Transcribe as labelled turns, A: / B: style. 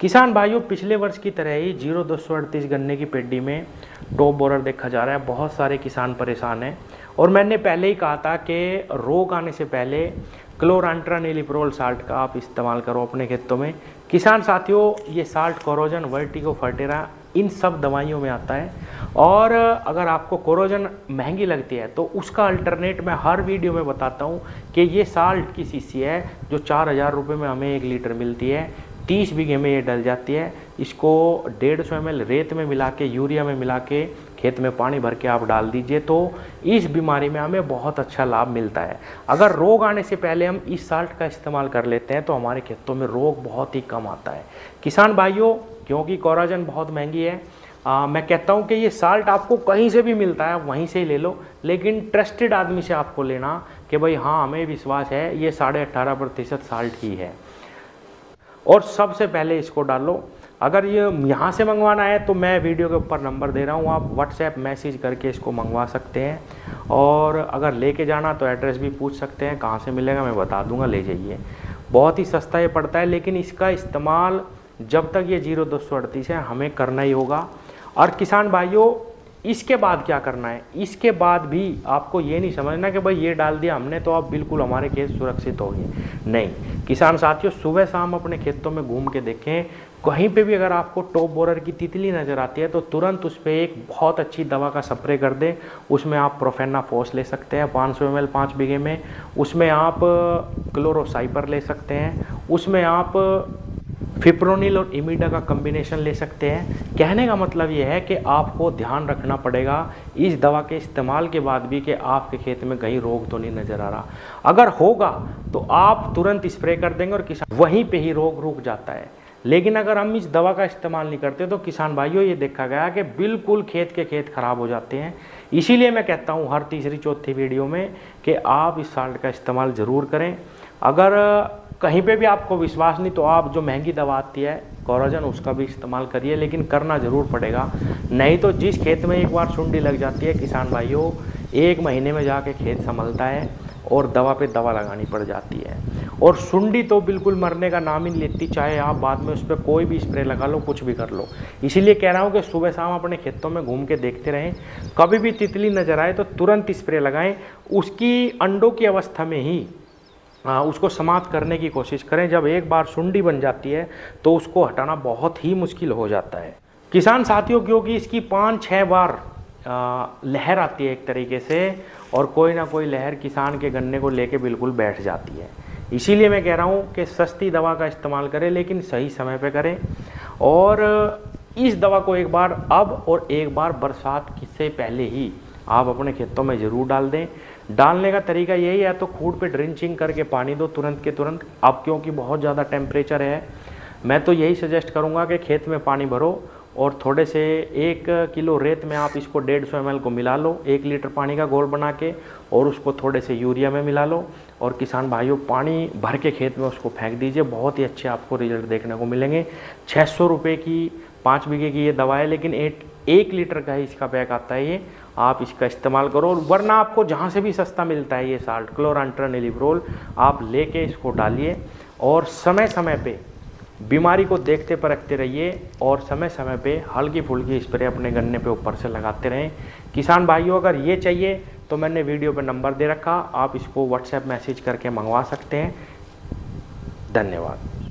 A: किसान भाइयों, पिछले वर्ष की तरह ही 0238 गन्ने की पेडी में टॉप बोरर देखा जा रहा है। बहुत सारे किसान परेशान हैं और मैंने पहले ही कहा था कि रोग आने से पहले क्लोरांट्रानिलिप्रोल साल्ट का आप इस्तेमाल करो अपने खेतों में। किसान साथियों, ये साल्ट कोरोजन, वर्टिगो, फर्टेरा इन सब दवाइयों में आता है और अगर आपको कोरोजन महंगी लगती है तो उसका अल्टरनेट मैं हर वीडियो में बताता हूँ कि ये साल्ट की शीशी है जो 4000 रुपये में हमें 1 लीटर मिलती है। 30 बीघे में ये डल जाती है। इसको 150 ml रेत में मिला के, यूरिया में मिला के खेत में पानी भर के आप डाल दीजिए तो इस बीमारी में हमें बहुत अच्छा लाभ मिलता है। अगर रोग आने से पहले हम इस साल्ट का इस्तेमाल कर लेते हैं तो हमारे खेतों में रोग बहुत ही कम आता है। किसान भाइयों, क्योंकि कोराजन बहुत महंगी है, मैं कहता हूं कि ये साल्ट आपको कहीं से भी मिलता है, वहीं से ही ले लो, लेकिन ट्रस्टेड आदमी से आपको लेना कि भाई हाँ, हमें विश्वास है ये 18.5% साल्ट ही है। और सबसे पहले इसको डालो। अगर ये यहाँ से मंगवाना है तो मैं वीडियो के ऊपर नंबर दे रहा हूँ, आप व्हाट्सएप मैसेज करके इसको मंगवा सकते हैं। और अगर लेके जाना तो एड्रेस भी पूछ सकते हैं, कहाँ से मिलेगा मैं बता दूंगा, ले जाइए। बहुत ही सस्ता ये पड़ता है, लेकिन इसका इस्तेमाल जब तक ये 0238 है हमें करना ही होगा। और किसान भाइयों, इसके बाद क्या करना है? इसके बाद भी आपको ये नहीं समझना कि भाई ये डाल दिया हमने तो अब बिल्कुल हमारे खेत सुरक्षित हो गए। नहीं किसान साथियों, सुबह शाम अपने खेतों में घूम के देखें, कहीं पे भी अगर आपको टॉप बोरर की तितली नज़र आती है तो तुरंत उस पर एक बहुत अच्छी दवा का स्प्रे कर दें। उसमें आप प्रोफेनाफॉस ले सकते हैं 500 ml 5 बीघे में, उसमें आप क्लोरोसाइपर ले सकते हैं, उसमें आप फिप्रोनिल और इमिडा का कॉम्बिनेशन ले सकते हैं। कहने का मतलब ये है कि आपको ध्यान रखना पड़ेगा इस दवा के इस्तेमाल के बाद भी कि आपके खेत में कहीं रोग तो नहीं नज़र आ रहा। अगर होगा तो आप तुरंत स्प्रे कर देंगे और किसान वहीं पे ही रोग रुक जाता है। लेकिन अगर हम इस दवा का इस्तेमाल नहीं करते तो किसान भाइयों, ये देखा गया कि बिल्कुल खेत के खेत खराब हो जाते हैं। इसीलिए मैं कहता हूँ हर तीसरी चौथी वीडियो में कि आप इस साल्ट का इस्तेमाल ज़रूर करें। अगर कहीं पे भी आपको विश्वास नहीं तो आप जो महंगी दवा आती है कोरोजन, उसका भी इस्तेमाल करिए, लेकिन करना ज़रूर पड़ेगा। नहीं तो जिस खेत में एक बार सुंडी लग जाती है किसान भाइयों, 1 महीने में जाके खेत संभलता है और दवा पे दवा लगानी पड़ जाती है। और सुंडी तो बिल्कुल मरने का नाम ही नहीं लेती, चाहे आप बाद में उस पर कोई भी स्प्रे लगा लो, कुछ भी कर लो। इसीलिए कह रहा हूँ कि सुबह शाम अपने खेतों में घूम के देखते रहें, कभी भी तितली नज़र आए तो तुरंत स्प्रे लगाएं। उसकी अंडों की अवस्था में ही उसको समाप्त करने की कोशिश करें। जब एक बार सुंडी बन जाती है तो उसको हटाना बहुत ही मुश्किल हो जाता है। किसान साथियों, क्योंकि इसकी 5-6 बार लहर आती है एक तरीके से, और कोई ना कोई लहर किसान के गन्ने को लेके बिल्कुल बैठ जाती है। इसीलिए मैं कह रहा हूँ कि सस्ती दवा का इस्तेमाल करें, लेकिन सही समय पे करें। और इस दवा को एक बार अब और एक बार बरसात से पहले ही आप अपने खेतों में ज़रूर डाल दें। डालने का तरीका यही है, तो खूड पे ड्रिंचिंग करके पानी दो तुरंत के तुरंत। अब क्योंकि बहुत ज़्यादा टेम्परेचर है, मैं तो यही सजेस्ट करूँगा कि खेत में पानी भरो और थोड़े से 1 किलो रेत में आप इसको 150 ml को मिला लो 1 लीटर पानी का घोल बना के, और उसको थोड़े से यूरिया में मिला लो और किसान भाइयों पानी भर के खेत में उसको फेंक दीजिए। बहुत ही अच्छे आपको रिजल्ट देखने को मिलेंगे। 600 रुपये की 5 बीघे की ये दवा है, लेकिन 1 लीटर का ही इसका पैक आता है। ये आप इसका इस्तेमाल करो, वरना आपको जहाँ से भी सस्ता मिलता है ये साल्ट क्लोरांट्रानिलिप्रोल, आप लेके इसको डालिए और समय समय पे बीमारी को देखते परखते रहिए और समय समय पे हल्की फुल्की स्प्रे अपने गन्ने पे ऊपर से लगाते रहें। किसान भाइयों, अगर ये चाहिए तो मैंने वीडियो पे नंबर दे रखा, आप इसको व्हाट्सएप मैसेज करके मंगवा सकते हैं। धन्यवाद।